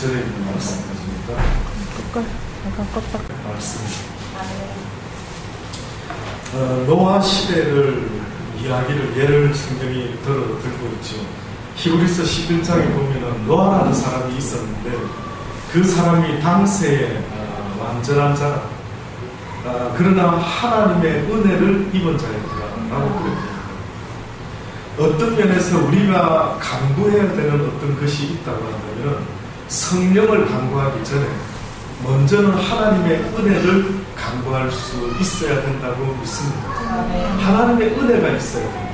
9절에 있는 말씀입니다. 말씀입니다. 노아 시대를 이야기를 예를 성경이 들고 있죠. 히브리서 11장에 보면은 노아라는 사람이 있었는데 그 사람이 당세에 완전한 자라, 그러나 하나님의 은혜를 입은 자였더라라고 그렇게 합니다. 어떤 면에서 우리가 강구해야 되는 어떤 것이 있다고 한다면 성령을 강구하기 전에 먼저는 하나님의 은혜를 강구할 수 있어야 된다고 믿습니다. 하나님의 은혜가 있어야 됩니다.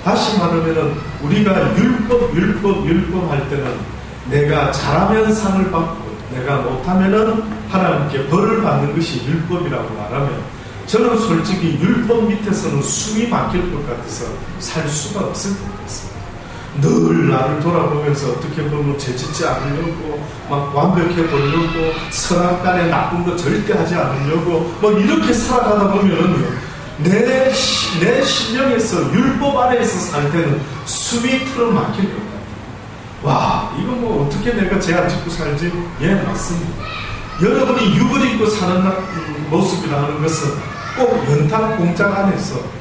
다시 말하면 우리가 율법 할 때는 내가 잘하면 상을 받고 내가 못하면 하나님께 벌을 받는 것이 율법이라고 말하면 저는 솔직히 율법 밑에서는 숨이 막힐 것 같아서 살 수가 없을 것 같습니다. 늘 나를 돌아보면서 어떻게 보면 죄짓지 않으려고 막 완벽해 보려고 선악간에 나쁜 거 절대 하지 않으려고 뭐 이렇게 살아가다 보면 내 심령에서 율법 아래에서 살 때는 숨이 틀어 막힐 것 같아요. 와, 이거 뭐 어떻게 내가 죄 안 짓고 살지? 예, 맞습니다. 여러분이 육을 입고 사는 모습이라는 것은 꼭 연탄 공장 안에서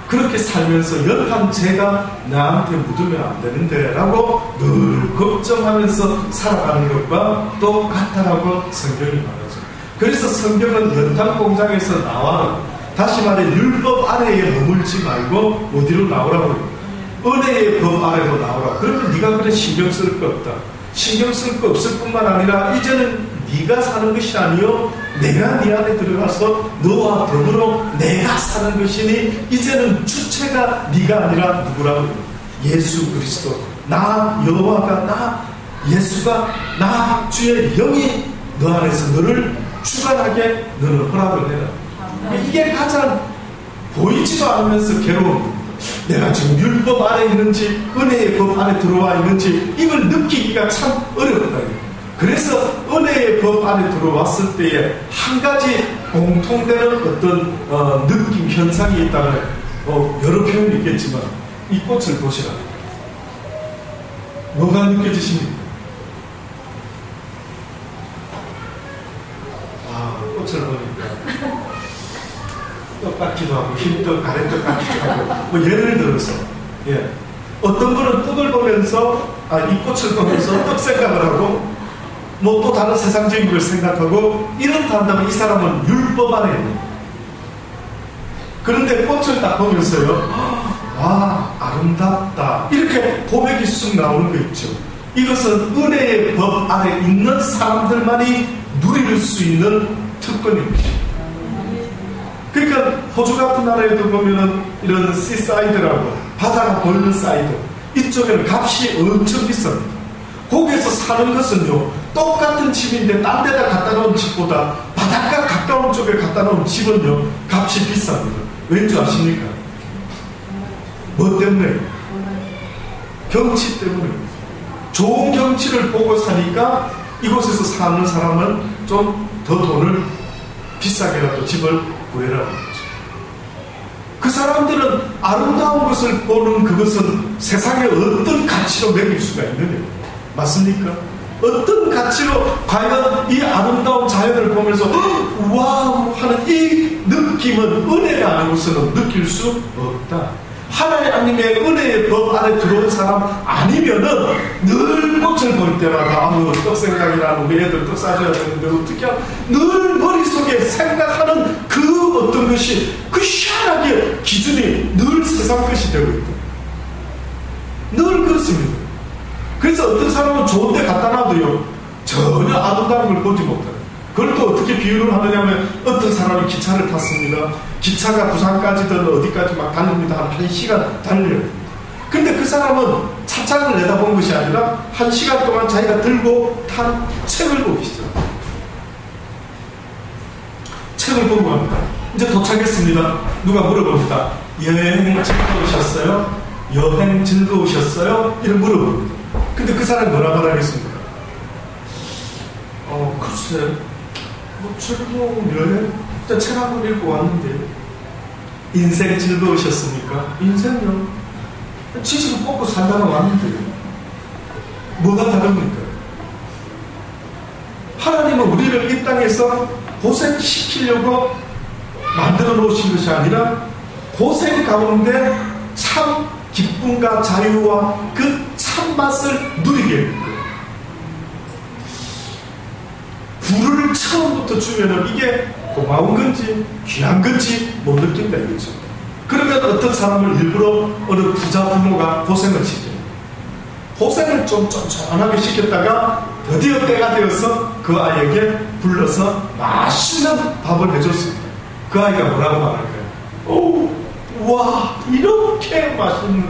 그렇게 살면서 연탄 죄가 나한테 묻으면 안 되는데 라고 늘 걱정하면서 살아가는 것과 똑같다라고 성경이 말하죠. 그래서 성경은 연탄 공장에서 나와 다시 말해 율법 아래에 머물지 말고 어디로 나오라고 해요. 은혜의 법 아래로 나오라. 그러면 네가 그래 신경 쓸 거 없다. 신경 쓸 거 없을 뿐만 아니라 이제는 네가 사는 것이 아니요 내가 네 안에 들어가서 너와 더불어 내가 사는 것이니 이제는 주체가 네가 아니라 누구라고 해요? 예수 그리스도. 나 여호와가 나 예수가 나 주의 영이 너 안에서 너를 주관하게 너는 허락을 해라. 이게 가장 보이지도 않으면서 괴로운 겁니다. 내가 지금 율법 안에 있는지 은혜의 법 안에 들어와 있는지 이걸 느끼기가 참 어렵다. 그래서 은혜의 법 안에 들어왔을 때에 한 가지 공통되는 어떤 느낌 현상이 있다면 여러 표현이 있겠지만 이 꽃을 보시라. 뭐가 느껴지십니까? 꽃을 보니까 떡 같기도 하고 흰떡 가래떡 같기도 하고 뭐 예를 들어서 어떤 분은 떡을 보면서 이 꽃을 보면서 떡 생각을 하고 뭐 또 다른 세상적인 걸 생각하고 이렇다 한다면 이 사람은 율법 안에 있는. 그런데 꽃을 딱 보면서요, 와 아름답다 이렇게 고백이 쑥 나오는 거 있죠. 이것은 은혜의 법 안에 있는 사람들만이 누릴 수 있는 특권입니다. 그러니까 호주 같은 나라에도 보면은 이런 시사이드라고 바다가 보이는 사이드 이쪽에는 값이 엄청 비쌉니다. 거기에서 사는 것은요 똑같은 집인데 딴 데다 갖다 놓은 집보다 바닷가 가까운 쪽에 갖다 놓은 집은요 값이 비쌉니다. 왠지 아십니까? 뭐 때문에? 경치 때문에. 좋은 경치를 보고 사니까 이곳에서 사는 사람은 좀 더 돈을 비싸게라도 집을 구해라는 거죠. 그 사람들은 아름다운 것을 보는 그것은 세상에 어떤 가치로 매길 수가 있느냐? 맞습니까? 어떤 가치로 과연 이 아름다운 자연을 보면서 와우 하는 이 느낌은 은혜가 아니고서는 느낄 수 없다. 하나님의 은혜의 법 안에 들어온 사람 아니면은 늘 꽃을 볼 때마다 떡 생각이 나고 우리 애들 떡 싸줘야 되는데 어떻게 늘 머릿속에 생각하는 그 어떤 것이 그 희한하게 기준이 늘 세상 것이 되고 있다. 늘 그렇습니다. 그래서 어떤 사람은 좋은 데 갖다 놔도요 전혀 아름다운 걸 보지 못해요. 그걸 또 어떻게 비유를 하느냐면 어떤 사람이 기차를 탔습니다. 기차가 부산까지든 어디까지 막 달립니다. 한 1시간 달려요. 근데 그 사람은 차창을 내다본 것이 아니라 1시간 동안 자기가 들고 탄 책을 보고 있어요. 책을 보고 갑니다. 이제 도착했습니다. 누가 물어봅니다. 여행 즐거우셨어요? 여행 즐거우셨어요? 이런 물어봅니다. 근데 그 사람이 뭐라 말하겠습니까? 글쎄 뭐 즐거운 여행? 일단 책 한 권 읽고 왔는데 인생 즐거우셨습니까? 인생요? 지식을 뽑고 살다가 왔는데 뭐가 다릅니까? 하나님은 우리를 이 땅에서 고생시키려고 만들어 놓으신 것이 아니라 고생 가운데 참 기쁨과 자유와 그 참맛을 누리게 해줄 거예요. 불을 처음부터 주면은 이게 고마운 건지 귀한 건지 못 느낀다 이거죠. 그러면 어떤 사람을 일부러 어느 부자 부모가 고생을 시켜요. 고생을 좀 쫀쫀하게 시켰다가 드디어 때가 되어서 그 아이에게 불러서 맛있는 밥을 해줬습니다. 그 아이가 뭐라고 말할까요? 오, 와, 이렇게 맛있는,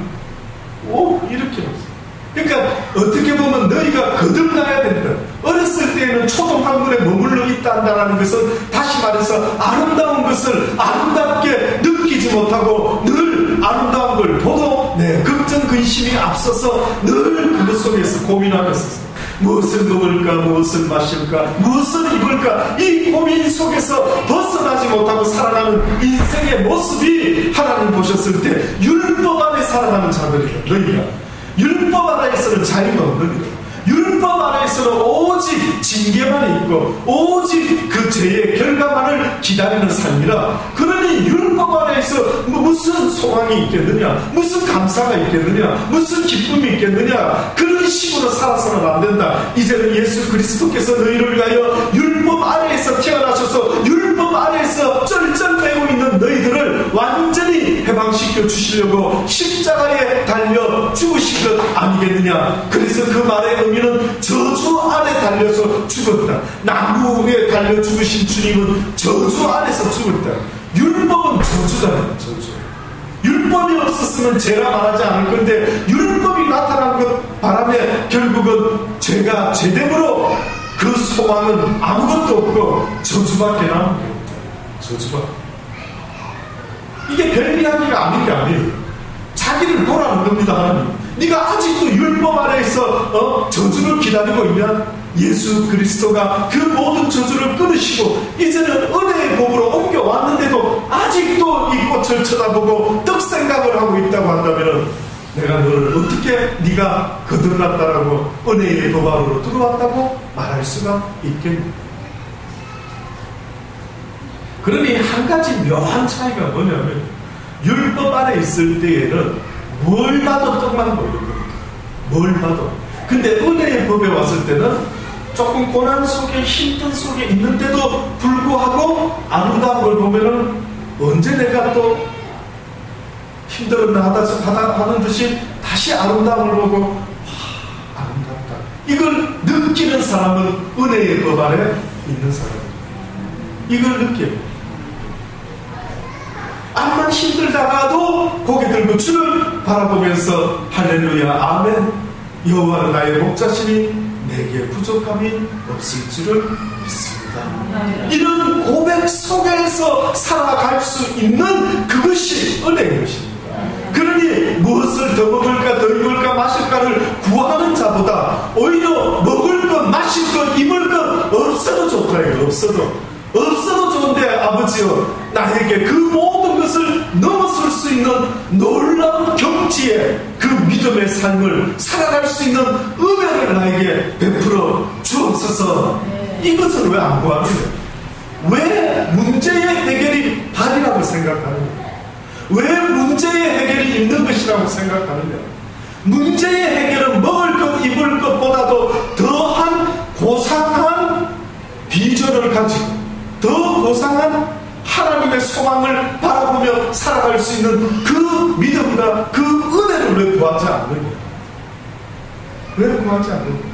오, 이렇게 맛있어. 그러니까 어떻게 보면 너희가 거듭나야 된다. 어렸을 때에는 초동 학문에 머물러 있다는 것은 다시 말해서 아름다운 것을 아름답게 느끼지 못하고 늘 아름다운 걸 보도 내 걱정 근심이 앞서서 늘 그것 속에서 고민하면서 무엇을 먹을까, 무엇을 마실까, 무엇을 입을까, 이 고민 속에서 벗어나지 못하고 살아가는 인생의 모습이 하나님 보셨을 때 율법 안에 살아가는 자들이다. 너희가 율법 안에서는 자유가 없는 거다. 율법 안에서는 오직 징계만 있고 오직 그 죄의 결과만을 기다리는 삶이라. 그러니 율법 안에서 무슨 소망이 있겠느냐, 무슨 감사가 있겠느냐, 무슨 기쁨이 있겠느냐. 그런 식으로 살아서는 안 된다. 이제는 예수 그리스도께서 너희를 위하여 율법 아래에서 태어나셔서 율법 아래에서 쩔쩔매고 있는 너희들을 완전히 해방시켜 주시려고 십자가에 달려 죽으신 것 아니겠느냐. 그래서 그 말의 의미는 저주 안에 달려서 죽었다. 나무 위에 달려 죽으신 주님은 저주 안에서 죽었다. 율법은 저주잖아요. 저주. 율법이 없었으면 죄라 말하지 않을 건데 율법이 나타난 것 바람에 결국은 죄가 죄됨으로 그 소망은 아무것도 없고 저주밖에 남은 게 없다. 저주밖에. 이게 별미하기가 아닌 게 아니에요. 자기를 보라는 겁니다. 하나님. 네가 아직도 율법 아래에서 저주를 기다리고 있냐? 예수 그리스도가 그 모든 저주를 끊으시고 이제는 은혜의 복으로 옮겨왔는데도 아직도 이 꽃을 쳐다보고 떡 생각을 하고 있다고 한다면 내가 너를 어떻게 네가 거듭났다라고 은혜의 법 안으로 들어왔다고 말할 수가 있겠냐? 그러니 한 가지 묘한 차이가 뭐냐면 율법 안에 있을 때에는 뭘 봐도 떡만 보이는 겁니다. 뭘 봐도. 근데 은혜의 법에 왔을 때는 조금 고난 속에 힘든 속에 있는데도 불구하고 아름다운 걸 보면은 언제 내가 또 힘들었나 하는 듯이 다시 아름다움을 보고 와, 아름답다. 이걸 느끼는 사람은 은혜의 법 안에 있는 사람입니다. 이걸 느껴요. 암만 힘들다가도 고개 들고 주를 바라보면서 할렐루야 아멘 여호와는 나의 목자시니 내게 부족함이 없을 줄을 믿습니다. 이런 고백 속에서 살아갈 수 있는 그것이 은혜인 것입니다. 그러니 무엇을 더 먹을까 더 입을까 마실까를 구하는 자보다 오히려 먹을 것 마실 것 입을 것 없어도 좋다요. 없어도 좋은데 아버지여 나에게 그 모든 것을 넘어설 수 있는 놀라운 경지에 그 믿음의 삶을 살아갈 수 있는 은혜를 나에게 베풀어 주옵소서. 이것을 왜 안 구하느냐? 왜 문제의 해결이 밥이라고 생각하느냐? 왜 문제의 해결이 있는 것이라고 생각하느냐? 문제의 해결은 먹을 것 입을 것보다도 더한 고상한 비전을 가지고 더 고상한 하나님의 소망을 바라보며 살아갈 수 있는 그 믿음과 그 은혜를 왜 구하지 않느냐? 왜 구하지 않느냐?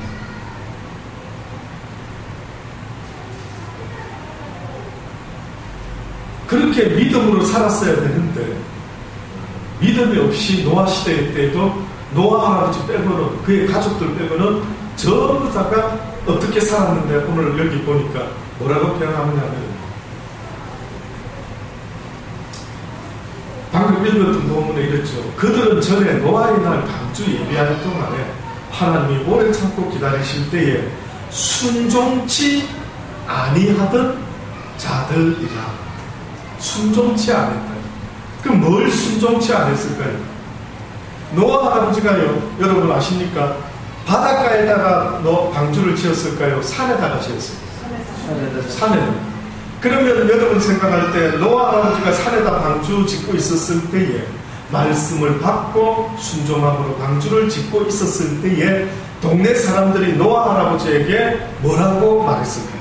그렇게 믿음으로 살았어야 되는데 믿음이 없이 노아 시대 때에도 노아 할아버지 빼고는 그의 가족들 빼고는 전부 다가 어떻게 살았는데 오늘 여기 보니까 뭐라고 표현하느냐면 방금 읽었던 논문에 이랬죠. 그들은 전에 노아의 날 방주 예비할 동안에 하나님이 오래 참고 기다리실 때에 순종치 아니하던 자들이라. 순종치 않았다. 그럼 뭘 순종치 않았을까요? 노아 할아버지가요, 여러분 아십니까? 바닷가에다가 방주를 지었을까요? 산에다가 지었을까요? 산에다. 그러면 여러분 생각할 때 노아 할아버지가 산에다 방주 짓고 있었을 때에, 말씀을 받고 순종함으로 방주를 짓고 있었을 때에 동네 사람들이 노아 할아버지에게 뭐라고 말했을까요?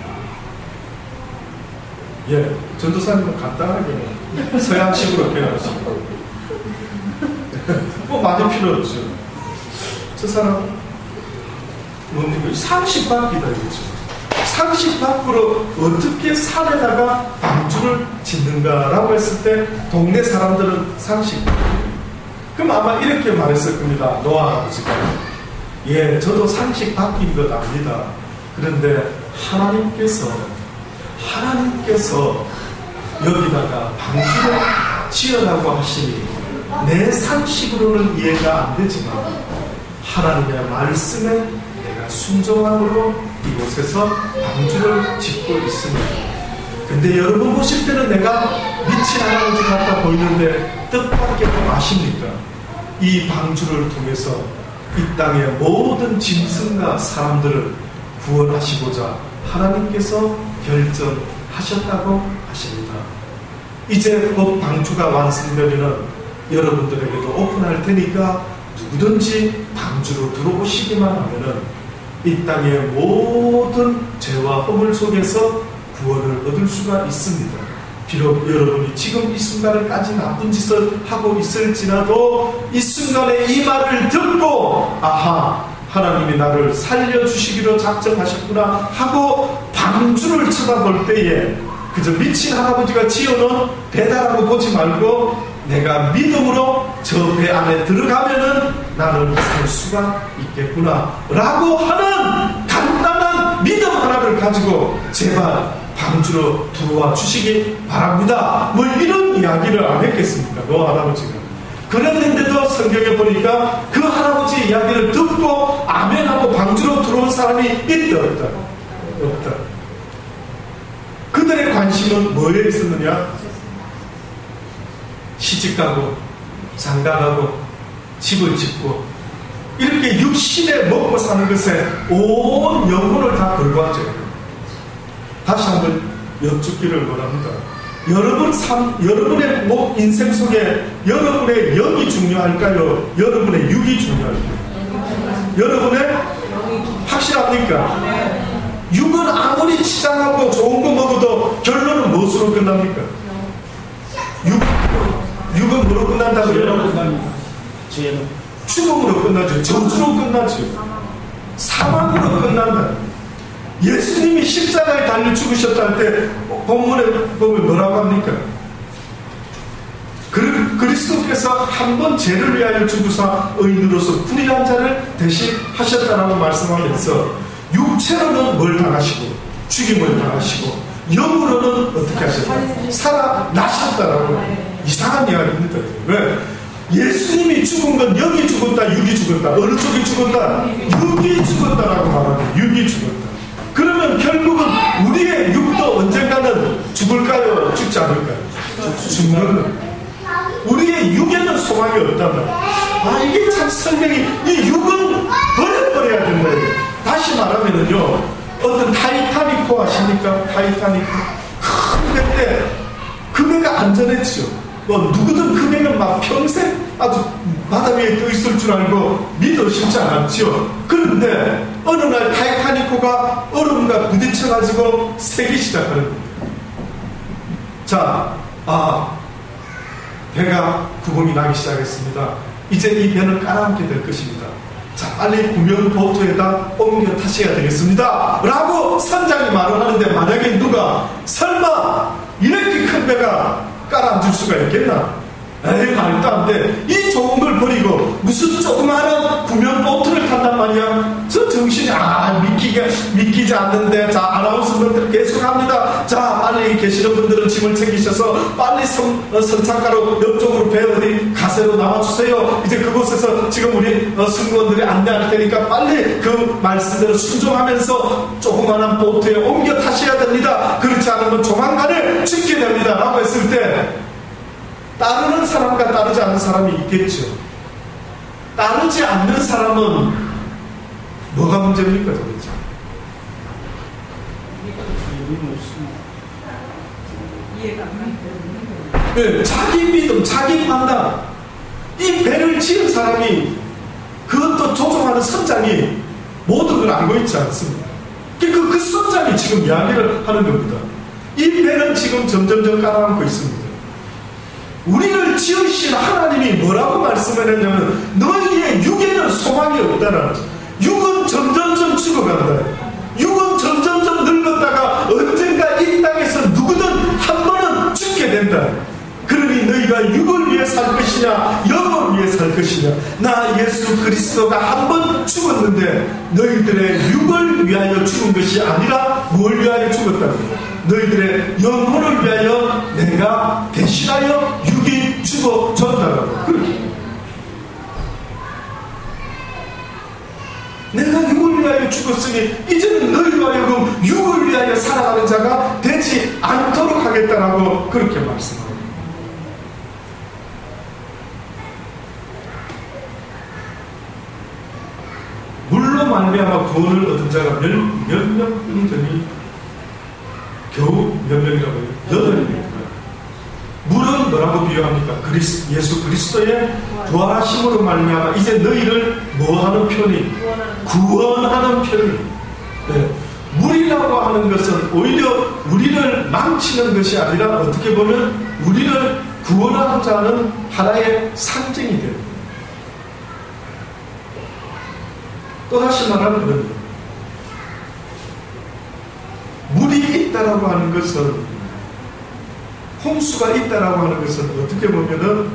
예, 전도사님은 간단하게 서양식으로 표현하시고 뭐 많이 필요 없죠. 저 사람 뭡니까? 상식 밖이다 이거죠. 상식 밖으로 어떻게 산에다가 방주를 짓는가라고 했을 때 동네 사람들은 상식 밖이에요. 그럼 아마 이렇게 말했을 겁니다. 노아 할아버지가. 예, 저도 상식 바뀐 것 압니다. 그런데 하나님께서 여기다가 방주를 지으라고 하시니 내 상식으로는 이해가 안 되지만 하나님의 말씀에 내가 순종함으로 이곳에서 방주를 짓고 있습니다. 근데 여러분 보실 때는 내가 미친 할아버지 같아 보이는데 뜻밖에도 아십니까? 이 방주를 통해서 이 땅의 모든 짐승과 사람들을 구원하시고자 하나님께서 결정하셨다고 하십니다. 이제 곧 방주가 완성되면 여러분들에게도 오픈할 테니까 누구든지 방주로 들어오시기만 하면은 이 땅의 모든 죄와 허물 속에서 구원을 얻을 수가 있습니다. 비록 여러분이 지금 이 순간에까지 나쁜 짓을 하고 있을지라도 이 순간에 이 말을 듣고 아하, 하나님이 나를 살려주시기로 작정하셨구나 하고 방주를 쳐다볼 때에 그저 미친 할아버지가 지어놓은 배다라고 보지 말고 내가 믿음으로 저 배 안에 들어가면은 나는 살 수가 있겠구나 라고 하는 간단한 믿음 하나를 가지고 제발 방주로 들어와 주시기 바랍니다. 뭐 이런 이야기를 안 했겠습니까? 노아 할아버지가. 그랬는데도 성경에 보니까 그 할아버지 이야기를 듣고 아멘하고 방주로 들어온 사람이 있다 없다? 없다. 그들의 관심은 뭐에 있었느냐? 시집가고 장가가고 집을 짓고 이렇게 육신에 먹고 사는 것에 온 영혼을 다 걸고 앉아요. 다시 한번 여쭙기를 원합니다. 여러분의 인생 속에 여러분의 영이 중요할까요? 여러분의 육이 중요할까요? 여러분의 확실합니까? 육은 아무리 치장하고 좋은 거 먹어도 결론은 무엇으로 끝납니까? 육은 뭐로 끝난다고요? 죽음으로 끝나죠. 저주로 끝나죠. 사망으로 끝난다. 예수님이 십자가에 달려 죽으셨다는 때 본문에 보면 뭐라고 합니까? 그리스도께서 한 번 죄를 위하여 죽으사 의인으로서 불의한 자를 대신하셨다라고 말씀하면서 육체로는 뭘 당하시고 죽임을 당하시고 영으로는 어떻게 하셨다? 살아나셨다라고. 이상한 이야기입니다. 왜? 예수님이 죽은 건 영이 죽었다, 육이 죽었다. 어느 쪽이 죽었다? 육이 죽었다라고 말합니다. 육이 죽었다. 그러면 결국은 우리의 육도 언젠가는 죽을까요? 죽지 않을까요? 죽는. 우리의 육에는 소망이 없단 말이에요. 이게 참 설명이, 이 육은 버려야 된다. 다시 말하면은요, 어떤 타이타닉호 아십니까? 타이타닉호. 큰 배인데, 그 배가 안전했죠. 누구든 그 배는 막 평생 아주 바다 위에 떠 있을 줄 알고 믿어 싶지 않았죠. 그런데 어느 날 타이타닉호가 얼음과 부딪혀가지고 새기 시작하는 겁니다. 자, 배가 구멍이 나기 시작했습니다. 이제 이 배는 깔아앉게 될 것입니다. 자, 빨리 구명 보트에다 옮겨 타셔야 되겠습니다. 라고 선장이 말을 하는데, 만약에 누가 설마 이렇게 큰 배가 깔아앉을 수가 있겠나? 에이, 말도 안 돼. 이 좋은 걸 버리고 무슨 조그마한 구명 보트를 탄단 말이야. 저 정신이 믿기지 않는데. 자, 아나운서분들 계속합니다. 자, 빨리 계시는 분들은 짐을 챙기셔서 빨리 선착가로 옆쪽으로 배 어디 가세요. 나와주세요. 이제 그곳에서 지금 우리 승무원들이 안내할 테니까 빨리 그 말씀대로 순종하면서 조그마한 보트에 옮겨 타셔야 됩니다. 그렇지 않으면 조만간에 죽게 됩니다. 라고 했을 때 따르는 사람과 따르지 않는 사람이 있겠죠. 따르지 않는 사람은 뭐가 문제입니까 도대체? 네, 자기 믿음, 자기 판단, 이 배를 지은 사람이 그것도 조종하는 선장이 모든 걸 알고 있지 않습니다. 그 선장이 지금 이야기를 하는 겁니다. 이 배는 지금 점점점 가라앉고 있습니다. 우리를 지으신 하나님이 뭐라고 말씀을 했냐면 너희의 육에는 소망이 없다라는, 육은 점점점 죽어간다. 육은 점점점 늙었다가 언젠가 이 땅에서 누구든 한 번은 죽게 된다. 그러니 너희가 육을 위해 살 것이냐 영을 위해 살 것이냐. 나 예수 그리스도가 한 번 죽었는데 너희들의 육을 위하여 죽은 것이 아니라 뭘 위하여 죽었다고? 너희들의 영혼을 위하여 내가 대신하여 육이 죽어졌다라고. 그렇게 내가 육을 위하여 죽었으니 이제는 너희와 하여금 육을 위하여 살아가는 자가 되지 않도록 하겠다라고 그렇게 말씀합니다. 물로 말미암아 구원을 얻은 자가 몇 명이 되니 겨우 몇 명이라고 해요? 8명입니다. 물은 뭐라고 비유합니까? 예수 그리스도의 부활하심으로 말미암아 이제 너희를 뭐하는 편이? 구원하는 편이. 네. 물이라고 하는 것은 오히려 우리를 망치는 것이 아니라 어떻게 보면 우리를 구원하고자 하는 하나의 상징이 됩니다. 또다시 말하면 물이 있다라고 하는 것은, 홍수가 있다라고 하는 것은 어떻게 보면은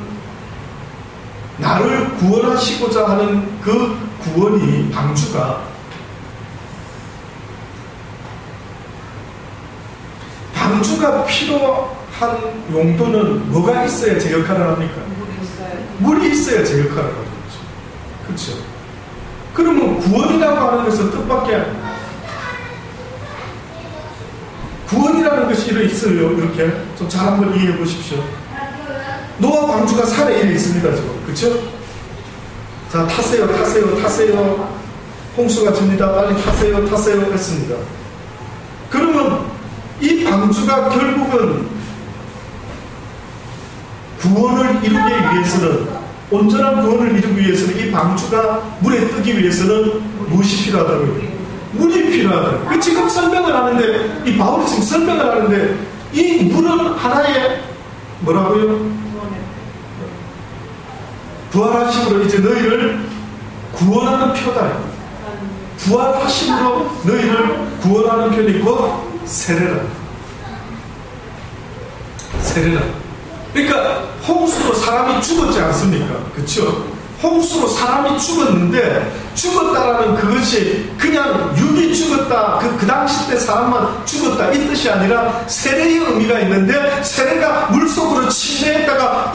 나를 구원하시고자 하는 그 구원이, 방주가 필요한 용도는 뭐가 있어야 제 역할을 합니까? 물이 있어야 제 역할을 하는 거죠. 그렇죠? 그러면 구원이라고 하는 것은 뜻밖에 안 돼요. 구원이라는 것이 이렇게 있어요. 이렇게 좀 잘 한번 이해해 보십시오. 노아 방주가 산에 이래 있습니다. 지금. 그렇죠? 자, 타세요. 홍수가 집니다. 빨리 타세요 했습니다. 그러면 이 방주가 결국은 구원을 이루기 위해서는, 온전한 구원을 이루기 위해서는 이 방주가 물에 뜨기 위해서는 무엇이 필요하다고요? 물이 필요하다. 지금 설명을 하는데, 이 바울이 지금 설명을 하는데, 이 물은 하나의 뭐라고요? 부활하심으로 이제 너희를 구원하는 표다. 부활하심으로 너희를 구원하는 편이 곧 세례라. 그러니까 홍수로 사람이 죽었지 않습니까? 그렇죠? 홍수로 사람이 죽었는데, 죽었다라는 그것이 그냥 육이 죽었다, 그 당시 때 사람만 죽었다 이 뜻이 아니라 세례의 의미가 있는데, 세례가 물속으로 침례했다가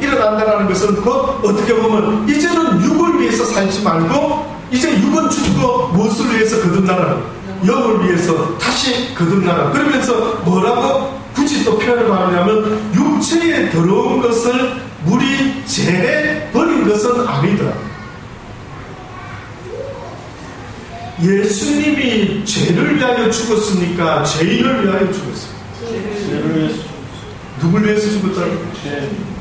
일어난다라는 것은 곧 어떻게 보면 이제는 육을 위해서 살지 말고 이제 육은 죽고 무엇을 위해서 거듭나라? 영을 위해서 다시 거듭나라. 그러면서 뭐라고 굳이 또 표현을 하냐면 육체에 더러운 것을 물이 제해 버린 것은 아니다. 예수님이 죄를 위하여 죽었습니까? 죄인을 위하여 죽었습니다. 누굴 위해서 죽었다고?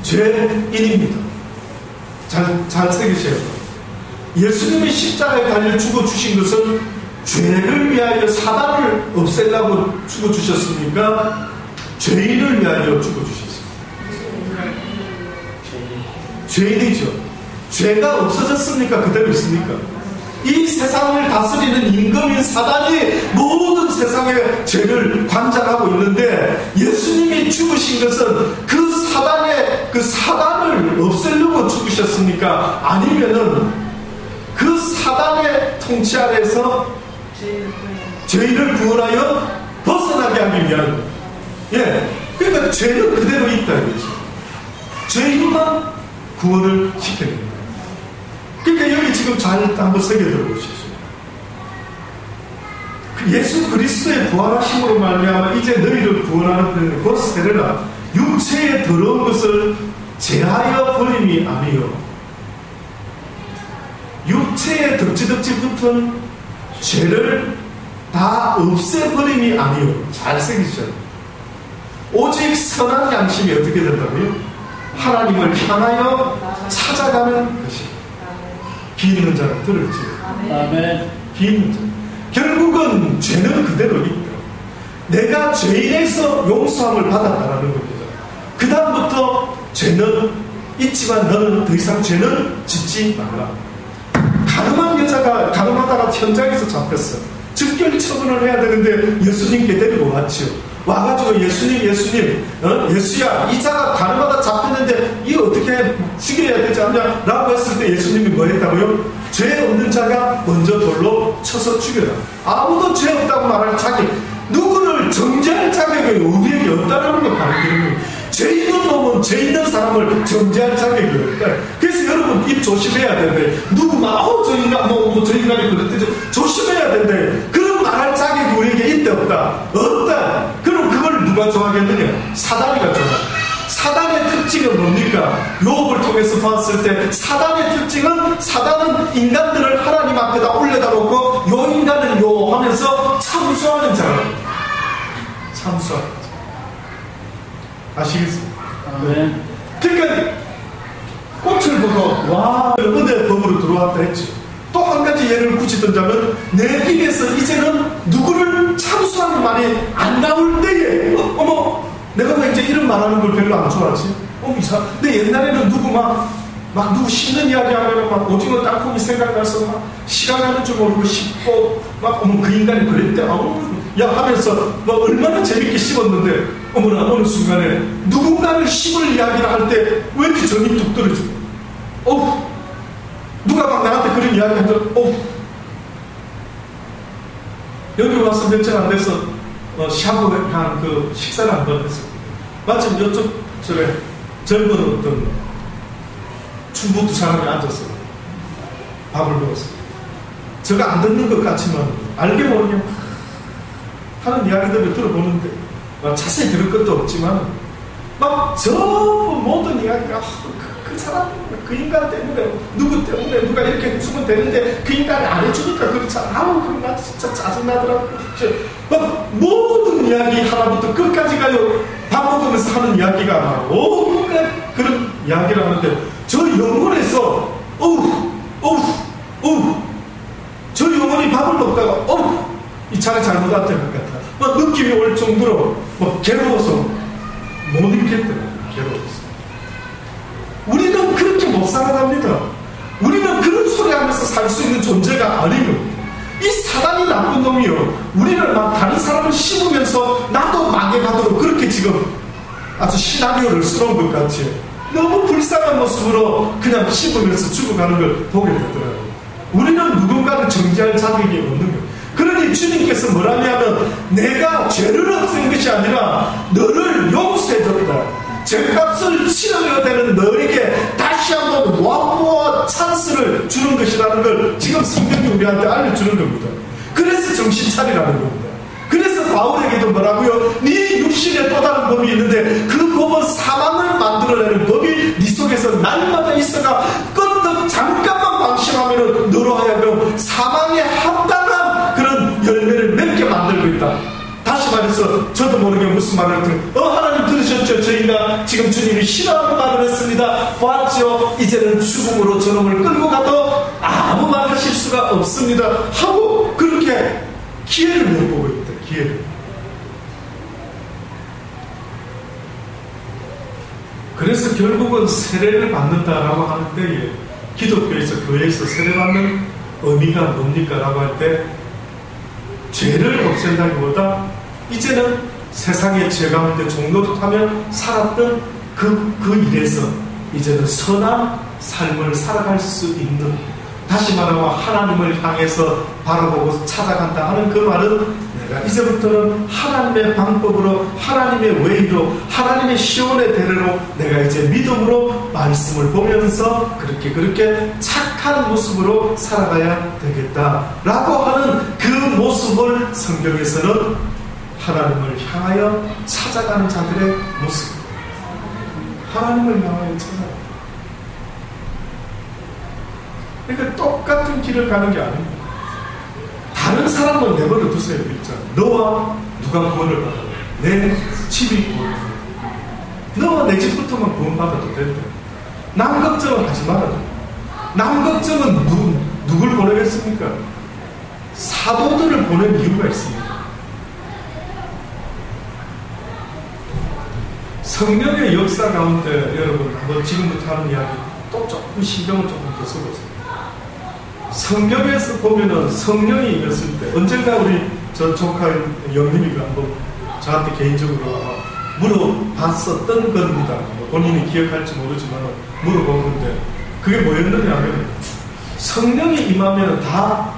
죄인입니다. 잘 새기세요. 예수님이 십자가에 달려 죽어주신 것은 죄를 위하여, 사단을 없애려고 죽어주셨습니까? 죄인을 위하여 죽어주셨습니다. 죄인이죠. 죄가 없어졌습니까? 그대로 있습니까? 이 세상을 다스리는 임금인 사단이 모든 세상의 죄를 관장하고 있는데, 예수님이 죽으신 것은 그 사단을 없애려고 죽으셨습니까? 아니면은 그 사단의 통치 아래에서 죄인을 구원하여 벗어나게 하기 위한 거예요. 예. 그러니까 죄는 그대로 있다 이거죠. 죄인만 구원을 시켜야 됩니다. 그러니까 여기 지금 잘 한번 새겨들어 보십시오. 예수 그리스도의 부활하심으로 말미암아 이제 너희를 구원하는 편이 곧 세례라. 육체의 더러운 것을 제하여 버림이 아니요, 육체에 덕지덕지 붙은 죄를 다 없애버림이 아니요. 잘 새기죠. 오직 선한 양심이 어떻게 된다고요? 하나님을 향하여 찾아가는 것이. 귀 있는 자는 들을지. 아멘. 귀 있는 자. 결국은 죄는 그대로 있다. 내가 죄인에서 용서함을 받았다라는 겁니다. 그 다음부터 죄는 있지만 너는 더 이상 죄는 짓지 말라. 가늠한 여자가 가늠하다가 현장에서 잡혔어. 즉결 처분을 해야 되는데 예수님께 데리고 왔지요. 와가지고 예수님 예수야 이 자가 가늠하다 잡혔는데 이거 어떻게 죽여야 되지 않냐 라고 했을 때 예수님이 뭐 했다고요? 죄 없는 자가 먼저 돌로 쳐서 죽여라. 아무도 죄 없다고 말할 자격, 누구를 정죄할 자격이 우리에게 없다는 걸 가르치는 거예요. 죄 있는 놈은 죄 있는 사람을 정죄할 자격이 없어요. 그래서 여러분 입 조심해야 되는데 누구 저 인간 저 인간이 그랬대 조심해야 되는데 그런 말할 자격이 우리에게 있다 없다? 없다. 그럼 그걸 누가 좋아하겠느냐? 사단이가 좋아. 사단의 특징은 뭡니까? 욥을 통해서 봤을 때 사단의 특징은 사단은 인간들을 하나님 앞에다 올려다 놓고 요 인간은 요 하면서 참수하는 자예요. 참수하는 자. 아시겠습니까? 네. 그러니까 꽃을 보고 와 은혜의 법으로 들어왔다 했죠. 또 한 가지 예를 굳이 든다면 내 입에서 이제는 누구를 참수하는 말이 안 나올 때에 어머 내가 왜 이제 이런 말하는 걸 별로 안 좋아하지? 이상. 근데 옛날에는 누구 막 누구 씹는 이야기 하면 막 오징어 땅콩이 생각나서 막 시간 가는 줄 모르고 씹고 막 그 인간이 그랬대. 야 하면서 막 얼마나 재밌게 씹었는데 어머나 어느 순간에 누군가를 씹을 이야기를 할 때 왜 이렇게 정이 뚝 떨어져? 누가 막 나한테 그런 이야기 하더라. 여기 와서 며칠 안 돼서 샤브한 그 식사를 한번 했어요. 마침 이쪽 저래 젊은 어떤 충부 두 사람이 앉았어요. 밥을 먹었어요. 제가 안 듣는 것 같지만 알게 모르게 하는 이야기들을 들어보는데 자세히 들을 것도 없지만 막 전부 모든 이야기가 그 사람 그 인간 때문에 누구 때문에 누가 이렇게 해주면 되는데 그 인간이 안 해주니까 그렇잖아. 그럼 나 진짜 짜증나더라고. 막 모든 이야기 하나부터 끝까지 가요. 밥 먹으면서 하는 이야기가 막 온갖 그런 이야기를 하는데 저 영혼에서 저 영혼이 밥을 먹다가 이 차가 잘못한 것 같아. 막 느낌이 올 정도로 막 괴로워서 못 있겠더라고요. 괴로워서. 우리는 그렇게 못 살아갑니다. 우리는 그런 소리 하면서 살 수 있는 존재가 아니에요. 이 사단이 나쁜 놈이요. 우리를 막 다른 사람을 씹으면서 나도 망해가도록 그렇게 지금 아주 시나리오를 써놓은 것 같이 너무 불쌍한 모습으로 그냥 씹으면서 죽어가는 걸 보게 되더라고요. 우리는 누군가를 정죄할 자격이 없는 거예요. 그러니 주님께서 뭐라냐면 내가 죄를 없앤 것이 아니라 너를 용서해줬다. 죄값을 치러야 되는 너에게 다시 한번 완무와 찬스를 주는 것이라는 걸 지금 성경이 우리한테 알려주는 겁니다. 그래서 정신 차리라는 겁니다. 그래서 바울에게도 뭐라고요? 네 육신에 또 다른 법이 있는데 그 법은 사망을 만들어내는 법이 네 속에서 날마다 있어가 끄떡 잠깐만 방심하면 너로 하여금 사망에 합당한 그런 열매를 맺게 만들고 있다. 다시 말해서 저도 모르게 무슨 말을 하나님 들으셨죠? 저희가 지금 주님이 싫어하는 말을 했습니다. 봤죠? 이제는 죽음으로 저놈을 끌고 가도 아무 말 하실 수가 없습니다 하고 그렇게 기회를 못 보고 있다. 기회를. 그래서 결국은 세례를 받는다라고 하는 때에 기독교에서 교회에서 세례받는 의미가 뭡니까? 라고 할 때 죄를 없앤다기보다 이제는 세상의 죄 가운데 종노릇하며 살았던 그 일에서 이제는 선한 삶을 살아갈 수 있는, 다시 말하면 하나님을 향해서 바라보고 찾아간다 하는 그 말은 내가 이제부터는 하나님의 방법으로, 하나님의 웨이로, 하나님의 시온의 대로로 내가 이제 믿음으로 말씀을 보면서 그렇게 착한 모습으로 살아가야 되겠다라고 하는 그 모습을 성경에서는 하나님을 향하여 찾아가는 자들의 모습, 하나님을 향하여 찾아가는. 그러니까 똑같은 길을 가는 게 아닙니다. 다 다른 사람은 내버려 두세요. 1장. 너와 누가 구원을 받아? 내 집이 구원을 받아. 너와 내 집부터만 구원받아도 된다. 남 걱정은 하지 말아야 돼. 남 걱정은 누굴 보내겠습니까? 사도들을 보낸 이유가 있습니다. 성령의 역사 가운데 여러분 한번 지금부터 하는 이야기 또 조금 신경을 조금 더 써보세요. 성경에서 보면은 성령이 임했을 때 언젠가 우리 저 조카 영림이가 한번 저한테 개인적으로 물어봤었던 겁니다. 본인이 기억할지 모르지만 물어본 건데 그게 뭐였느냐 하면 성령이 임하면 다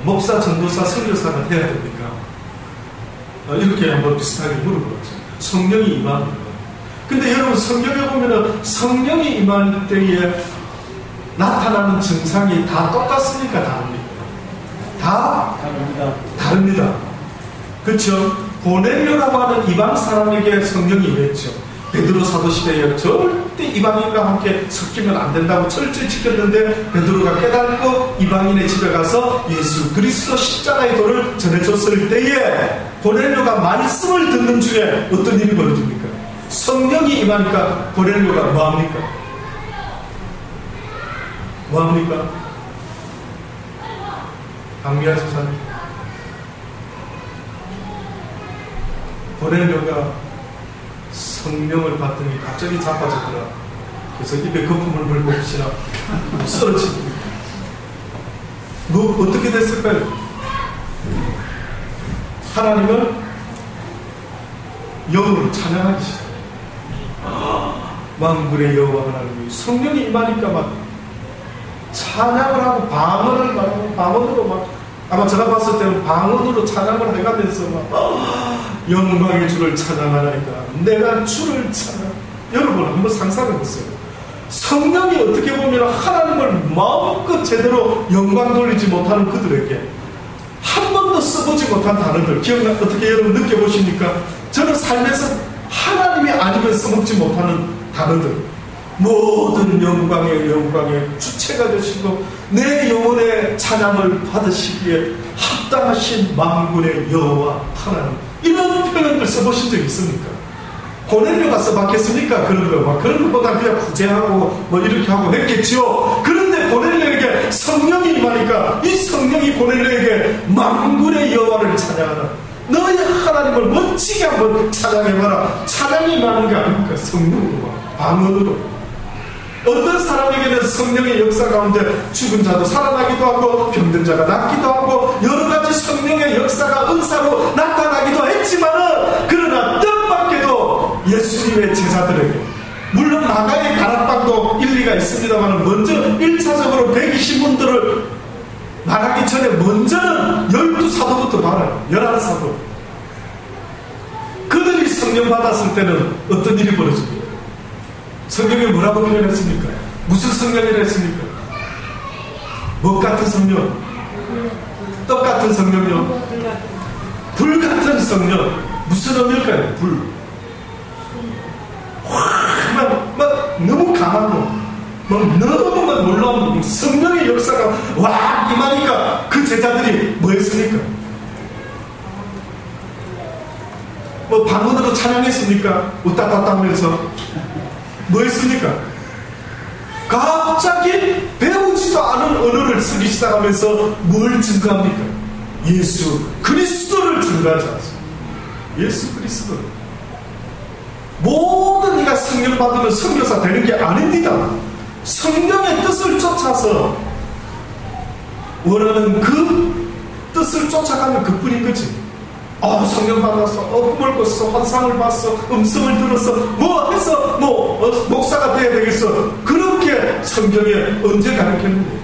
목사, 전도사, 선교사가 해야 됩니까? 이렇게 한번 비슷하게 물어봤죠. 성령이 임합니다. 근데 여러분 성경에 보면은 성령이 임할 때에 나타나는 증상이 다 똑같습니까? 다릅니까? 다 다릅니다. 그렇죠? 고넬료라고 하는 이방 사람에게 성령이 임했죠. 베드로 사도 시대에 절대 이방인과 함께 섞이면 안 된다고 철저히 지켰는데 베드로가 깨닫고 이방인의 집에 가서 예수 그리스도 십자가의 도를 전해줬을 때에 고넬료가 말씀을 듣는 중에 어떤 일이 벌어집니까? 성령이 임하니까 고넬료가 뭐합니까? 뭐합니까? 강미아 집사님, 고넬료가 성령을 받더니 갑자기 자빠졌더라. 그래서 입에 거품을 물고 혹시나 쓰러집니다. 뭐 어떻게 됐을까요? 하나님은 여호와를 찬양하기 시작합니다. 만군의 여호와 하나님이 성령이 임하니까 막 찬양을 하고 방언을 말하고 방언으로 막 아마 제가 봤을 때는 방언으로 찬양을 해가면서 막 영광의 주를 찬양하나이다. 내가 주를 찬양. 여러분 한번 상상해보세요. 성령이 어떻게 보면 하나님을 마음껏 제대로 영광 돌리지 못하는 그들에게 한 번도 써보지 못한 단어들 어떻게 여러분 느껴보십니까? 저는 삶에서 하나님이 아니면 써먹지 못하는 단어들 모든 영광의 주체가 되시고 내 영혼의 찬양을 받으시기에 합당하신 만군의 여호와 하나님 이런 표현들 써보신 적 있습니까? 고넬료가 써봤겠습니까? 그런 것보다 그냥 구제하고 뭐 이렇게 하고 했겠죠. 그런데 고넬료에게 성령이 임하니까 이 성령이 고넬료에게 만군의 여호와를 찬양하라. 너희 하나님을 멋지게 한번 찬양해봐라. 찬양이 많은 게 아닙니까? 성령으로 방언으로. 어떤 사람에게는 성령의 역사 가운데 죽은 자도 살아나기도 하고 병든 자가 낫기도 하고 여러 가지 성령의 역사가 은사로 나타나기도 했지만은 그러나 뜻밖에도 예수님의 제자들에게 물론 마가의 다락방도 일리가 있습니다만 먼저 1차적으로 120분들을 말하기 전에 먼저는 12사도부터 말해요. 11사도. 그들이 성령 받았을 때는 어떤 일이 벌어집니까? 성경에 뭐라고 표현했습니까? 무슨 성령이라 했습니까? 뭐 같은 성령? 떡 같은 성령요? 불 같은 성령. 무슨 의미일까요? 불. 막 너무 강하고 너무 놀라운 성령의 역사가 와 임하니까 그 제자들이 뭐 했습니까? 뭐 방언으로 찬양했습니까? 웃다 땄다 하면서 뭐 했습니까? 갑자기 배우지도 않은 언어를 쓰기 시작하면서 뭘 증거합니까? 예수 그리스도를 증거하지 않습니까? 예수 그리스도. 모든 이가 성령 받으면 선교사 되는 게 아닙니다. 성령의 뜻을 쫓아서 원하는 그 뜻을 쫓아가면 그뿐인 거지. 성령 받았어, 꿈을 꿨어, 환상을 봤어, 음성을 들었어, 뭐 해서 목사가 돼야 되겠어. 그렇게 성경에 언제 가르쳤는데?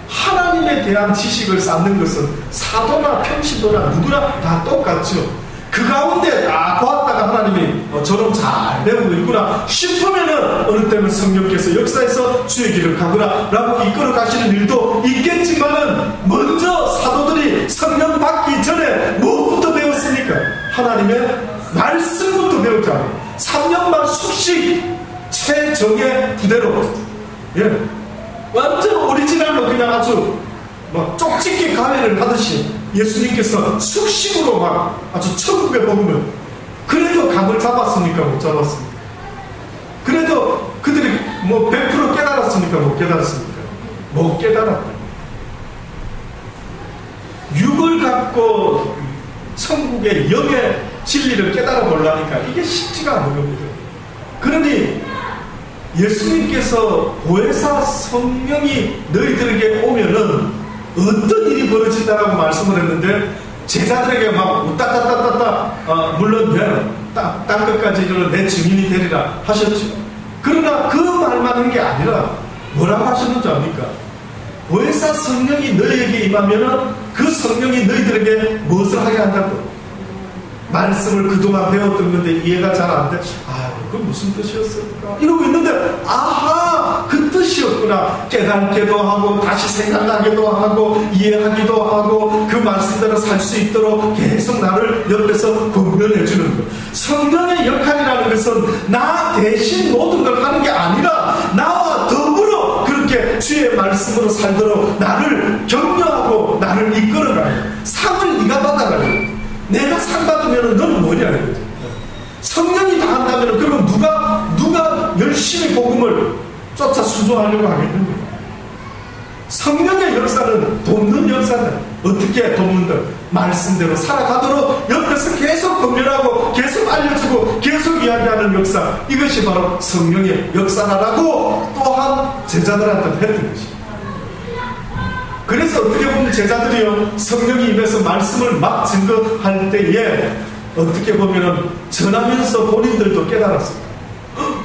하나님에 대한 지식을 쌓는 것은 사도나 평신도나 누구나 다 똑같죠. 그 가운데 보았다가 하나님이 저런 잘 배우고 있구나 싶으면은 어느 때는 성령께서 역사에서 주의 길을 가거라 라고 이끌어 가시는 일도 있겠지만은 먼저 사도들이 성령 받기 전에 무엇부터 배웠습니까? 하나님의 말씀부터 배웠잖아요. 3년만 숙식 최정예 부대로 완전 오리지널로 그냥 아주 막 쪽집게 가회를 하듯이 예수님께서 숙식으로 막 아주 천국의 복음을, 그래도 감을 잡았습니까? 못 잡았습니까? 그래도 그들이 뭐 100% 깨달았습니까? 못 깨달았습니까? 못 깨달았다. 육을 갖고 천국의 영의 진리를 깨달아 보려니까 이게 쉽지가 않은 겁니다. 그러니 예수님께서 보혜사 성령이 너희들에게 오면은 어떤 일이 벌어진다라고 말씀을 했는데, 제자들에게 막 우따따따따따 물론 땅 끝까지 이르러 내 증인이 되리라 하셨죠. 그러나 그 말만 한 게 아니라 뭐라고 하셨는지 압니까? 보혜사 성령이 너희에게 임하면은 그 성령이 너희들에게 무엇을 하게 한다고? 말씀을 그동안 배웠던 건데 이해가 잘 안 돼. 그건 무슨 뜻이었을까? 이러고 있는데, 아하, 그 뜻이었구나. 깨닫기도 하고, 다시 생각나기도 하고, 이해하기도 하고, 그 말씀대로 살 수 있도록 계속 나를 옆에서 권면해 주는 것. 성령의 역할이라는 것은 나 대신 모든 걸 하는 게 아니라, 나와 더불어 그렇게 주의 말씀으로 살도록 나를 격려하고, 나를 이끌어가요. 상을 네가 받아가요. 내가 상 받으면 너는 뭐냐 이거지. 성령이 다 한다면 그럼 누가 열심히 복음을 쫓아 수조하려고 하겠는가? 성령의 역사는 돕는 역사다. 어떻게 돕는다? 말씀대로 살아가도록 옆에서 계속 권면하고 계속 알려주고 계속 이야기하는 역사, 이것이 바로 성령의 역사라고 또한 제자들한테 했던 것입니다. 그래서 어떻게 보면 제자들이요, 성령이 임해서 말씀을 막 증거할 때에 어떻게 보면 전하면서 본인들도 깨달았습니다.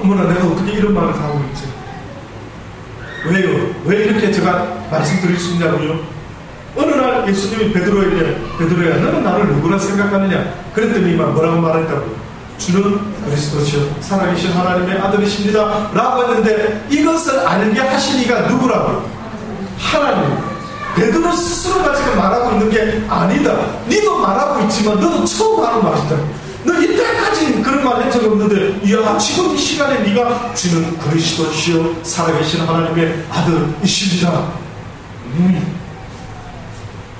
어머나, 내가 어떻게 이런 말을 하고 있지? 왜요? 왜 이렇게 제가 말씀드릴 수 있냐고요? 어느 날 예수님이 베드로에게, 베드로야, 너는 나를 누구라 생각하느냐? 그랬더니만 뭐라고 말했다고요? 주는 그리스도시요 살아계신 하나님의 아들이십니다 라고 했는데, 이것을 알게 하신 이가 누구라고요? 하나님. 베드로 스스로가 지금 말하고 있는 게 아니다. 니도 말하고 있지만 너도 처음 하는 말이다. 너 이때까지 그런 말 한 적 없는데, 이야, 지금 이 시간에 네가 주는 그리스도시요 살아계신 하나님의 아들이십니다.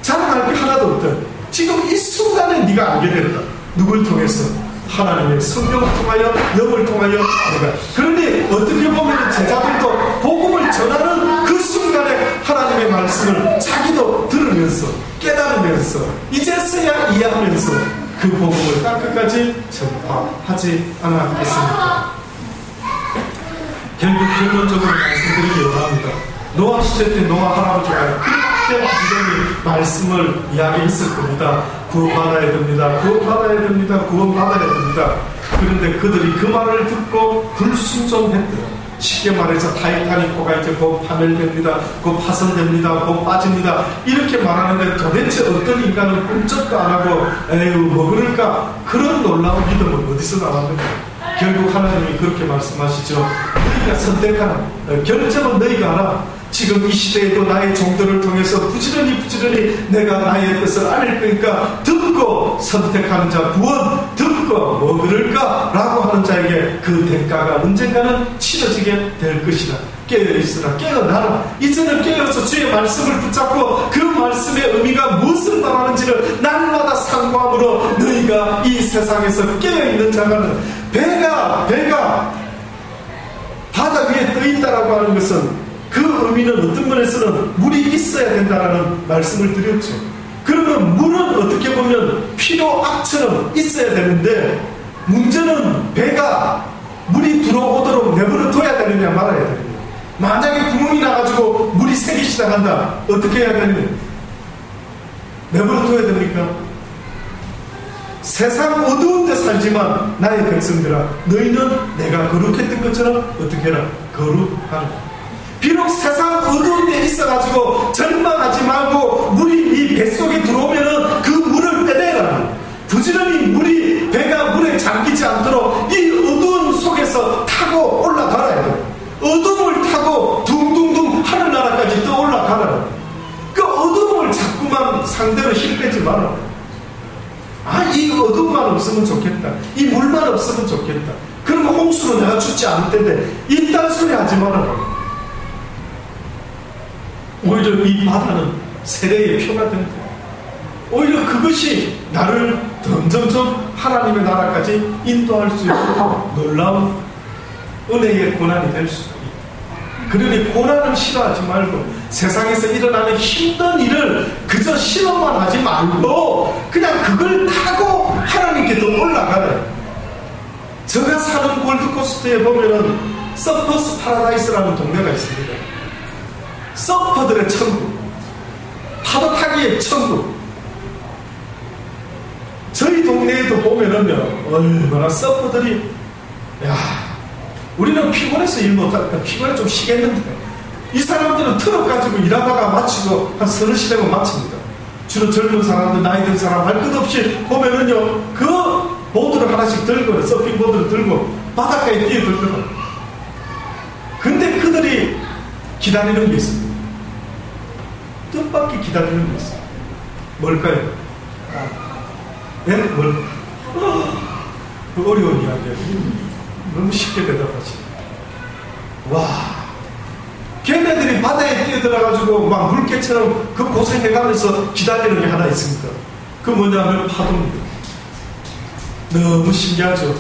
자랑할 게 하나도 없다. 지금 이 순간에 네가 알게 됐다. 누굴 통해서? 하나님의 성령을 통하여, 영을 통하여 내가. 그런데 어떻게 보면 제자들도 복음을 전하는 그 순간에 하나님의 말씀을 자기도 들으면서 깨달으면서 이제서야 이해하면서 그 복음을 땅끝까지 전파하지 않았겠습니까? 결국 결론적으로 말씀드리기 원합니다. 노아 시대 때 노아 할아버지가 그렇게 부지런히 말씀을 이야기했을 겁니다. 구원받아야 됩니다. 구원받아야 됩니다. 구원받아야 됩니다. 그런데 그들이 그 말을 듣고 불순종했더라. 쉽게 말해서 타이타닉호가 이제 곧 파멸됩니다. 곧 파손됩니다. 곧 빠집니다. 이렇게 말하는데 도대체 어떤 인간은 꿈쩍도 안 하고 에휴 뭐 그럴까? 그런 놀라운 믿음은 어디서 나왔는가? 결국 하나님이 그렇게 말씀하시죠. 너희가 선택하라. 결정은 너희가 하라. 지금 이 시대에도 나의 종들을 통해서 부지런히 내가 나의 뜻을 알릴 거니까 듣고 선택하는 자 구원, 듣고 뭐 그럴까? 라고 하는 자에게 그 대가가 언젠가는 치러지게 될 것이다. 깨어있으라, 깨어나라. 이제는 깨어서 주의 말씀을 붙잡고 그 말씀의 의미가 무엇을 말하는지를 날마다 상고함으로 너희가 이 세상에서 깨어있는 자가는 배가 바다 위에 떠있다라고 하는 것은 그 의미는 어떤 면에서는 물이 있어야 된다라는 말씀을 드렸죠. 그러면 물은 어떻게 보면 피로 악처럼 있어야 되는데, 문제는 배가 물이 들어오도록 내버려 둬야 되느냐 말아야 되느냐. 만약에 구멍이 나가지고 물이 새기 시작한다, 어떻게 해야 되느냐? 내버려 둬야 됩니까? 세상 어두운 데 살지만 나의 백성들아, 너희는 내가 거룩했던 것처럼 어떻게 해라? 거룩하라. 비록 세상 어두운 데 있어가지고 절망하지 말고 물이 이 뱃속에 들어오면은 그 물을 빼내라. 부지런히 물이 배가 물에 잠기지 않도록 이 어두운 속에서 타고 올라가라. 어둠을 타고 둥둥둥 하늘나라까지 또 올라가라. 그 어둠을 자꾸만 상대로 힘 빼지 마라. 이 어둠만 없으면 좋겠다. 이 물만 없으면 좋겠다. 그러면 홍수로 내가 죽지 않을 텐데 이딴 소리 하지 말아라. 오히려 이 바다는 세례의 표가 된다. 오히려 그것이 나를 점점점 하나님의 나라까지 인도할 수 있는 놀라운 은혜의 고난이 될 수가 있다. 그러니 고난을 싫어하지 말고 세상에서 일어나는 힘든 일을 그저 싫어만 하지 말고 그냥 그걸 타고 하나님께 더 올라가래. 제가 사는 골드코스트에 보면은 서퍼스 파라다이스라는 동네가 있습니다. 서퍼들의 천국, 파도 타기의 천국. 저희 동네에도 보면은요, 얼마나 서퍼들이, 야, 우리는 피곤해서 일 못하니까 피곤해 좀 쉬겠는데, 이 사람들은 트럭 가지고 일하다가 마치고 한 서너 시 되면 마칩니다. 주로 젊은 사람들, 나이 든 사람 할 것 없이 보면은요, 그 보드를 하나씩 들고, 서핑 보드를 들고 바닷가에 뛰어들더라고요. 근데 그들이 기다리는 게 있습니다. 뜻밖의 기다리는 게 있어요. 뭘까요? 네? 뭘까요? 그 어려운 이야기예요. 너무 쉽게 대답하지. 와, 걔네들이 바다에 뛰어들어가지고 막 물개처럼 그 고생해가면서 기다리는 게 하나 있습니다. 그 뭐냐면 파도입니다. 너무 신기하죠.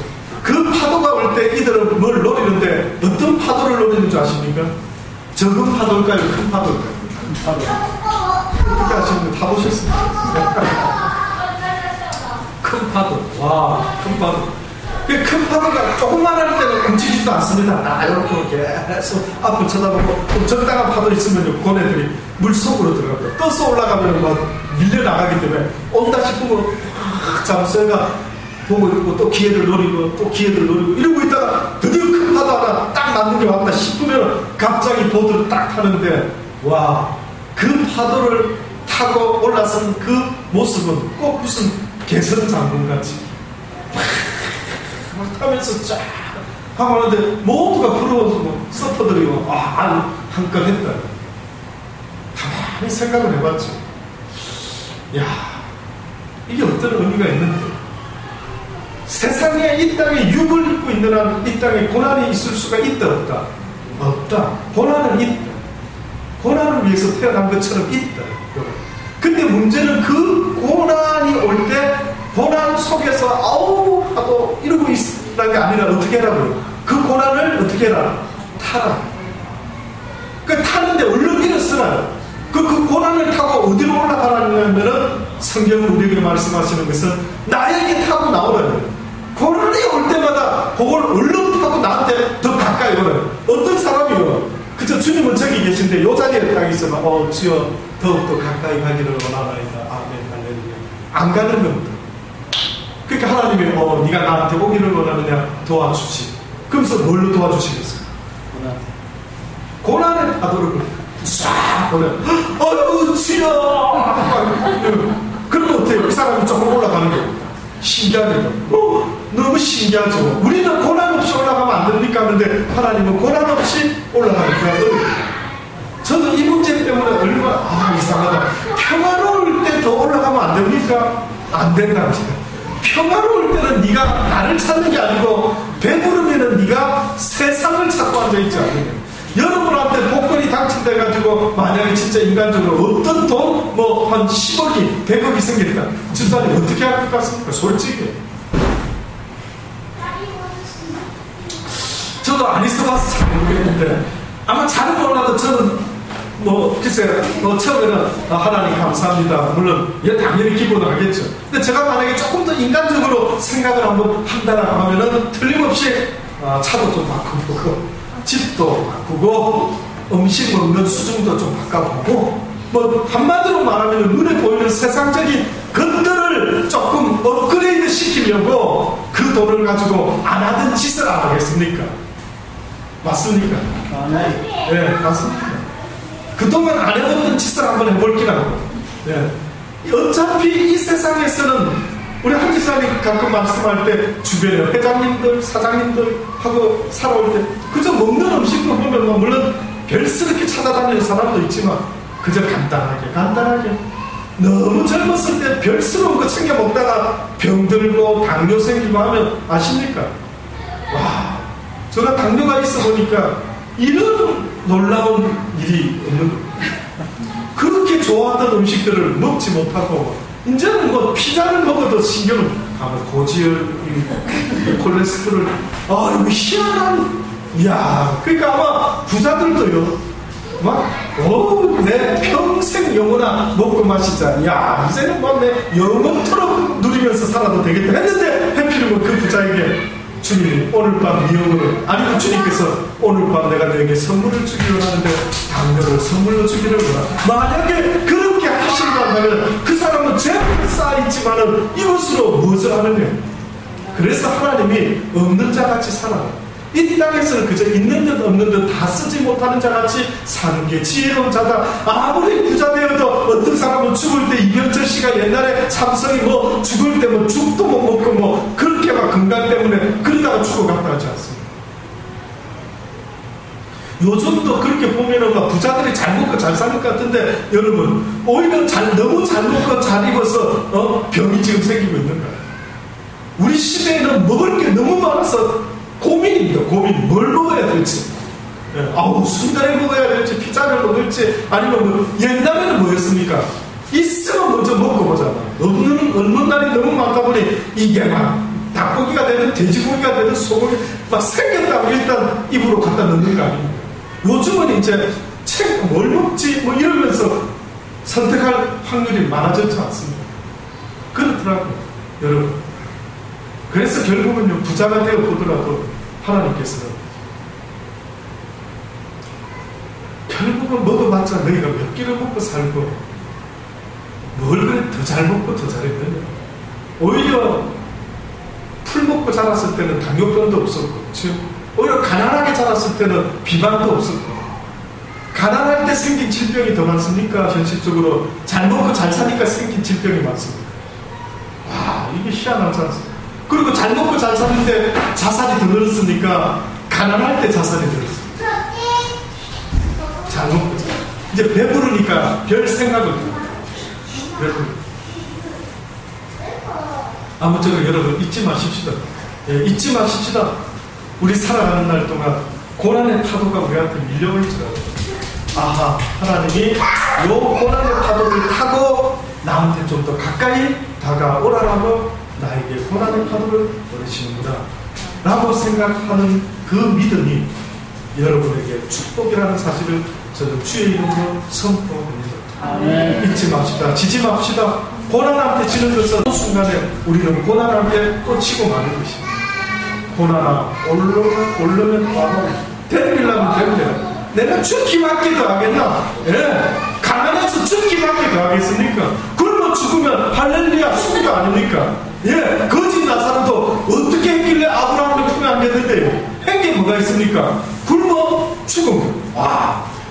그 파도가 올 때 이들은 뭘 노리는데 어떤 파도를 노리는 줄 아십니까? 적은 파도일까요? 큰 파도일까요? 큰 파도. 어떻게 아십니까? 다 보셨습니까? 큰 파도. 와, 큰 파도. 큰 파도가 조금만 할 때는 움직이지도 않습니다. 나 이렇게 계속 앞을 쳐다보고 좀 적당한 파도 있으면 고뇌들이 물속으로 들어갑니다. 떠서 올라가면 막 밀려나가기 때문에 온다 싶으면 잠수해가 보고 있고 또 기회를 노리고 또 기회를 노리고 이러고 있다가 드디어 큰 파도 하나 딱 맞는 게 왔다 싶으면 갑자기 보드를 딱 타는데 와, 그 파도를 타고 올라선 그 모습은 꼭 무슨 개선 장군같이 막 타면서 쫙 하고 하는데 모두가 부러워서 뭐 서퍼들이 한껏 했다. 가만히 생각을 해봤죠. 야, 이게 어떤 의미가 있는데 세상에 이 땅에 육을 입고 있는 한 이 땅에 고난이 있을 수가 있다 없다? 없다. 고난은 있다. 고난을 위해서 태어난 것처럼 있다. 근데 문제는 그 고난이 올 때 고난 속에서 아우 하고 이러고 있으라는 게 아니라 어떻게 하라고요? 그 고난을 어떻게 해라? 타라. 그 타는데 얼른 일을 쓰라. 그 고난을 타고 어디로 올라가라냐면은 성경은 우리에게 말씀하시는 것은 나에게 타고 나오라는. 고난이 올 때마다 그걸 얼른 타고 나한테 더 가까이 오라요. 어떤 사람이요? 그저 주님은 저기 계신데 요 자리에 딱 있으면 주여 더욱더 가까이 가기를 원하나이다. 아멘 할렐루야. 안 가는 겁니다. 그러니까 하나님이 네가 나한테 오기를 원하느냐 도와주지. 그러면서 뭘로 도와주시겠어요? 고난의 파도를 싹 보내. 주여. 그러면 어때요? 이 사람이 조금 올라가는 겁니다. 신기하네요. 너무 신기하죠. 우리는 고난 없이 올라가면 안 됩니까? 하는데 하나님은 고난 없이 올라가니까 저도 이 문제 때문에 얼마나 이상하다. 평화로울 때 더 올라가면 안 됩니까? 안 된답니다. 평화로울 때는 네가 나를 찾는 게 아니고 배부르면은 네가 세상을 찾고 앉아있지 않느냐. 여러분한테 복권이 당첨돼가지고 만약에 진짜 인간적으로 어떤 돈 뭐 한 10억이 100억이 생겼다. 집사님 어떻게 할 것 같습니까? 솔직히 저도 안 있어봐서 잘 모르겠는데 아마 잘 몰라도 저는 글쎄 처음에는 하나님 감사합니다. 물론 당연히 기본은 하겠죠. 근데 제가 만약에 조금 더 인간적으로 생각을 한번 한다라고 하면은 틀림없이 차도 좀 바꿔보고 집도 바꾸고 음식 먹는 수준도 좀 바꿔보고 한마디로 말하면 눈에 보이는 세상적인 것들을 조금 업그레이드 시키려고 그 돈을 가지고 안 하던 짓을 안 하겠습니까? 맞습니까? 네, 맞습니다. 그동안 안 해봤던 짓을 한번 해볼기라고. 네. 어차피 이 세상에서는 우리 한 집사님 가끔 말씀할 때 주변에 회장님들, 사장님들 하고 살아올 때 그저 먹는 음식도 보면 물론 별스럽게 찾아다니는 사람도 있지만 그저 간단하게 너무 젊었을 때 별스러운 거 챙겨 먹다가 병들고 당뇨 생기고 하면 아십니까? 와, 제가 당뇨가 있어 보니까 이런 놀라운 일이 없는 거예요. 그렇게 좋아하던 음식들을 먹지 못하고 이제는 뭐 피자를 먹어도 신경을 가면 고지혈, 콜레스테롤, 이거 희한한, 이야, 그러니까 아마 부자들도요, 내 평생 영원한 먹고 마시자, 야, 이제는 내 영원토록 누리면서 살아도 되겠다 했는데, 해필이면 그 부자에게 주님이 오늘 밤 미역을, 아니면 주님께서 오늘 밤 내가 너에게 선물을 주기를 원하는데 당근을 선물로 주기를 원하는, 만약에 그렇게 하신다 한다면 그 사람은 죄는 쌓여있지만은 이것으로 무엇을 하느냐. 그래서 하나님이 없는 자같이 살아라. 이 땅에서는 그저 있는 듯 없는 듯 다 쓰지 못하는 자같이 사는 게 지혜로운 자다. 아무리 부자 되어도 어떤 사람은 죽을 때, 이병철 씨가 옛날에 삼성이 죽을 때 죽도 못 먹고 그렇게 막 건강 때문에 그러다가 죽어갔다 하지 않습니까? 요즘도 그렇게 보면은 부자들이 잘 먹고 잘 사는 것 같은데, 여러분 오히려 너무 잘 먹고 잘 입어서 병이 지금 생기고 있는 거예요. 우리 시대에는 먹을 게 너무 많아서 고민입니다. 고민. 뭘 먹어야 될지. 순대를 먹어야 될지, 피자를 먹을지, 아니면 옛날에는 뭐였습니까? 있으면 먼저 먹고 보잖아. 없는 날이 너무 많다 보니 이게 막 닭고기가 되든 돼지고기가 되든 소고기 막 생겼다고 일단 입으로 갖다 넣는 거 아닙니까? 요즘은 이제 뭘 먹지 이러면서 선택할 확률이 많아졌지 않습니까? 그렇더라고요, 여러분. 그래서 결국은요, 부자가 되어 보더라도 하나님께서는 결국은 먹어봤자 너희가 몇 끼를 먹고 살고 뭘 그래 더 잘 먹고 더 잘했느냐. 오히려 풀 먹고 자랐을 때는 당뇨병도 없었고, 오히려 가난하게 자랐을 때는 비만도 없었고, 가난할 때 생긴 질병이 더 많습니까? 현실적으로 잘 먹고 잘 사니까 생긴 질병이 많습니다. 와, 이게 희한하지 않습니까? 그리고 잘 먹고 잘 사는데 자살이 더 늘었으니까 가난할 때 자살이 늘었습니다. 잘 먹고 잘. 이제 배부르니까 별 생각을 여러분, 아무쪼록 여러분 잊지 마십시다. 잊지 마십시다. 우리 살아가는 날 동안 고난의 파도가 우리한테 밀려올 줄 알아요. 하나님이 요 고난의 파도를 타고 나한테 좀 더 가까이 다가오라라고 나에게 고난의 파도를 보내시는구나 라고 생각하는 그 믿음이 여러분에게 축복이라는 사실을 저는 주의 이름으로 선포합니다. 잊지 맙시다. 지지 맙시다. 고난 앞에 지는 것은 순간에 우리는 고난 앞에 또 치고 마는 것입니다. 고난아 오르면 바로 덤비려면 덤벼. 내가 죽기밖에 더 하겠나? 가난해서 죽기밖에 더 하겠습니까? 굶어 죽으면 할렐루야 순교 아닙니까? 거짓 나사로도 어떻게 했길래 아브라함을 품에 안겼는데요? 한 게 뭐가 있습니까? 굶어 죽음.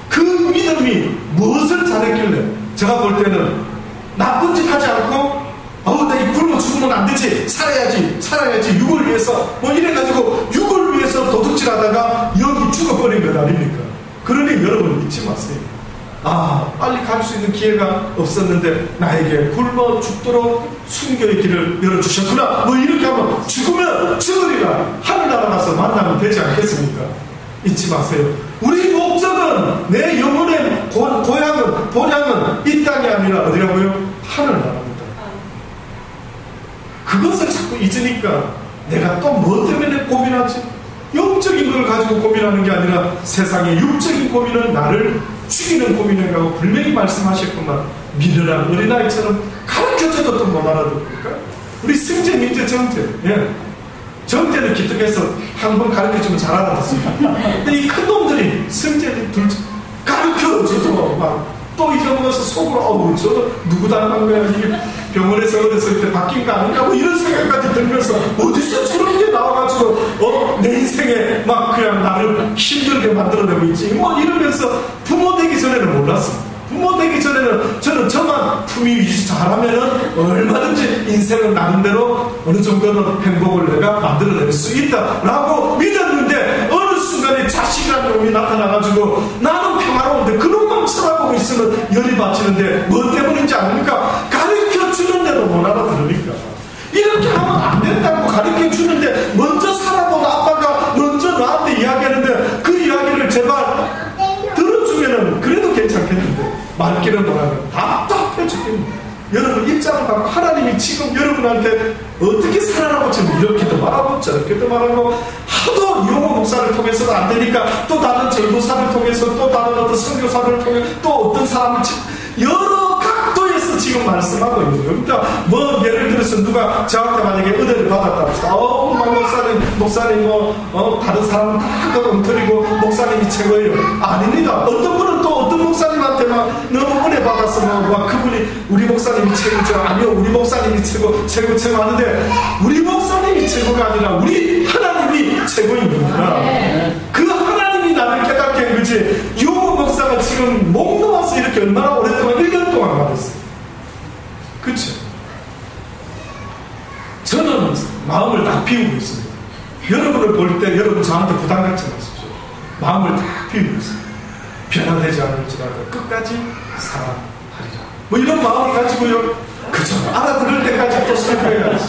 그 믿음이 무엇을 잘했길래? 제가 볼 때는 나쁜 짓 하지 않고 나 굶어 죽으면 안 되지, 살아야지 육을 위해서 이래가지고 육을 위해서 도둑질 하다가 여기 죽어버린 것 아닙니까? 그러니 여러분 잊지 마세요. 빨리 갈 수 있는 기회가 없었는데 나에게 굶어 죽도록 순교의 길을 열어주셨구나. 이렇게 하면 죽으면 죽으리라 하늘나라 가서 만나면 되지 않겠습니까? 잊지 마세요. 우리 목적은, 내 영혼의 본향은 이 땅이 아니라 어디라고요? 하늘나라입니다. 그것을 자꾸 잊으니까 내가 또 뭐 때문에 고민하지? 영적인 걸 가지고 고민하는 게 아니라 세상의 육적인 고민은 나를 죽이는 고민을 가고 분명히 말씀하셨구만. 미련한 어린아이처럼 가르쳐줘도 또 못 알아듣을까? 우리 승재, 민재, 정재. 정재는 기특해서 한 번 가르쳐주면 잘 알아듣습니다. 근데 이 큰 놈들이 승재는 둘째 가르쳐줘도 막 또 잊어먹어서 속으로 저 누구 닮은 거야, 이게 병원에서 어렸을 때 바뀐 거 아닌가 이런 생각까지 들면서 어디서 저런 게 나와가지고 내 인생에 막 그냥 나를 힘들게 만들어내고 있지 이러면서 부모 되기 전에는 몰랐습니다. 부모 되기 전에는 저는 저만 품위 유지 잘하면은 얼마든지 인생은 나름대로 어느 정도는 행복을 내가 만들어낼 수 있다라고 믿었는데, 어느 순간에 자식이라는 놈이 나타나가지고 나는 평화로운데 그놈만 쳐다보고 있으면 열이 받치는데 뭐 때문인지 아닙니까? 가르쳐 주는데도 못 알아들으니까. 이렇게 하면 안 된다고 가르쳐 주는데 먼저 살아본 아빠가 먼저 나한테 이야기하는데 그 이야기를 제발 들어주면은 그래도 괜찮겠는데 말귀를 뭐라고 답답해 죽겠네. 여러분 입장을 갖고 하나님이 지금 여러분한테 어떻게 살아라고 지금 이렇게도 말하고 저렇게도 말하고 하도 용어 목사를 통해서도 안 되니까 또 다른 전도사를 통해서 또 다른 어떤 선교사를 통해 또 어떤 사람을 여러 각도에서 지금 말씀하고 있는 거예요. 그러니까 뭐 예를 들어서 누가 저한테 만약에 은혜를 받았다 합시다. 목사님 다른 사람은 다 그거 엉터리고 목사님이 최고예요. 아닙니다. 어떤 분은 또 어떤 목사님한테 막 너무 은혜 받아서 막 그분이 우리 목사님이 최고죠. 아니요, 우리 목사님이 최고 하는데 우리 목사님이 최고가 아니라 우리 하나님이 최고인 겁니다. 그 하나님이 나를 깨닫게 한 거지. 요 목사가 지금 목 놓아서 이렇게 얼마나 오랫동안 1년 동안 말했어요. 그렇죠? 저는 마음을 다 비우고 있습니다. 여러분을 볼 때 여러분 저한테 부담 갖지 마십시오. 마음을 다 비우고 있습니다. 변화되지 않을지라도 끝까지 사랑하리라. 뭐 이런 마음을 가지고요. 그죠? 알아들을 때까지 또 설교해야지.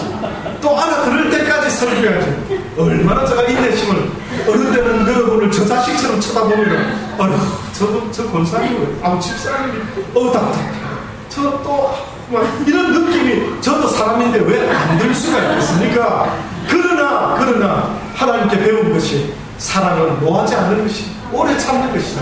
또 알아들을 때까지 설교해야지. 얼마나 제가 인내심을, 어느 때는 여러분을 저 자식처럼 쳐다보면 어휴 저 권사님 집사님이 답답해. 저 또 이런 느낌이, 저도 사람인데 왜 안 들 수가 있겠습니까? 그러나 하나님께 배운 것이 사랑은 노하지 않는 것이 오래 참는 것이다.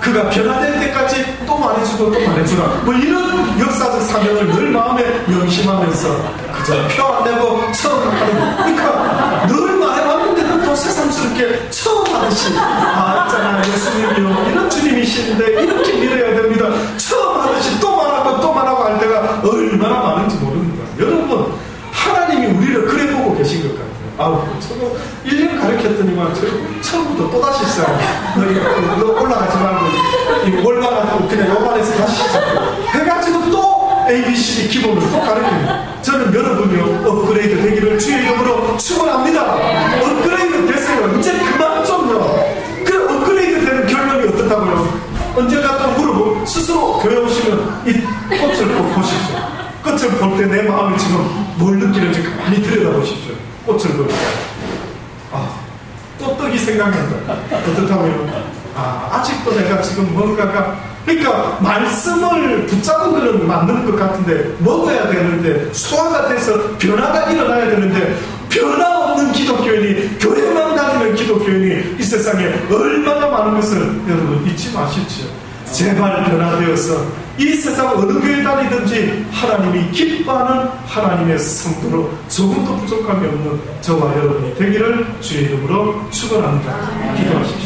그가 변화될 때까지 또 말해주고 또 말해주라. 뭐 이런 역사적 사명을 늘 마음에 명심하면서 그저 표 안 내고 처음 하는, 그러니까 늘 말해왔는데도 또 새삼스럽게 처음 하듯이 있잖아 예수님이요 이런 주님이신데 이렇게 믿어야 됩니다. 처음 하듯이 또 말하고 할 때가 얼마나 많은지 모릅니다. 여러분 하나님이 우리를 그래 보고 계신 것 같아요. 저거 1년 가르쳤더니만 처음부터 또다시 시작. 너 올라가지 말고 월반하고 그냥 요반에서 다시 시작해 해가지고 또 ABCD 기본으로 또 가르칩니다. 저는 여러분이요 업그레이드 되기를 주의 이름으로 축원합니다. 업그레이드 되세요. 이제 그만 좀요. 그 업그레이드 되는 결론이 어떻다고요? 언젠가 또 물어보고 스스로 교회 오시면 이 꽃을 꼭 보십시오. 꽃을 볼 때 내 마음이 지금 뭘 느끼는지 가만히 들여다보십시오. 꽃을 볼 때. 또 떡이 생각난다. 어떻다고요? 아직도 내가 지금 뭔가가, 그러니까 말씀을 붙잡은 거는 맞는 것 같은데 먹어야 되는데 소화가 돼서 변화가 일어나야 되는데 변화 없는 기독교인이, 교회만 다니는 기독교인이 이 세상에 얼마나 많은 것을 여러분 잊지 마십시오. 제발 변화되어서 이 세상 어느 교회 다니든지 하나님이 기뻐하는 하나님의 성도로 조금도 부족함이 없는 저와 여러분이 되기를 주의 이름으로 축원합니다. 기도하십시오.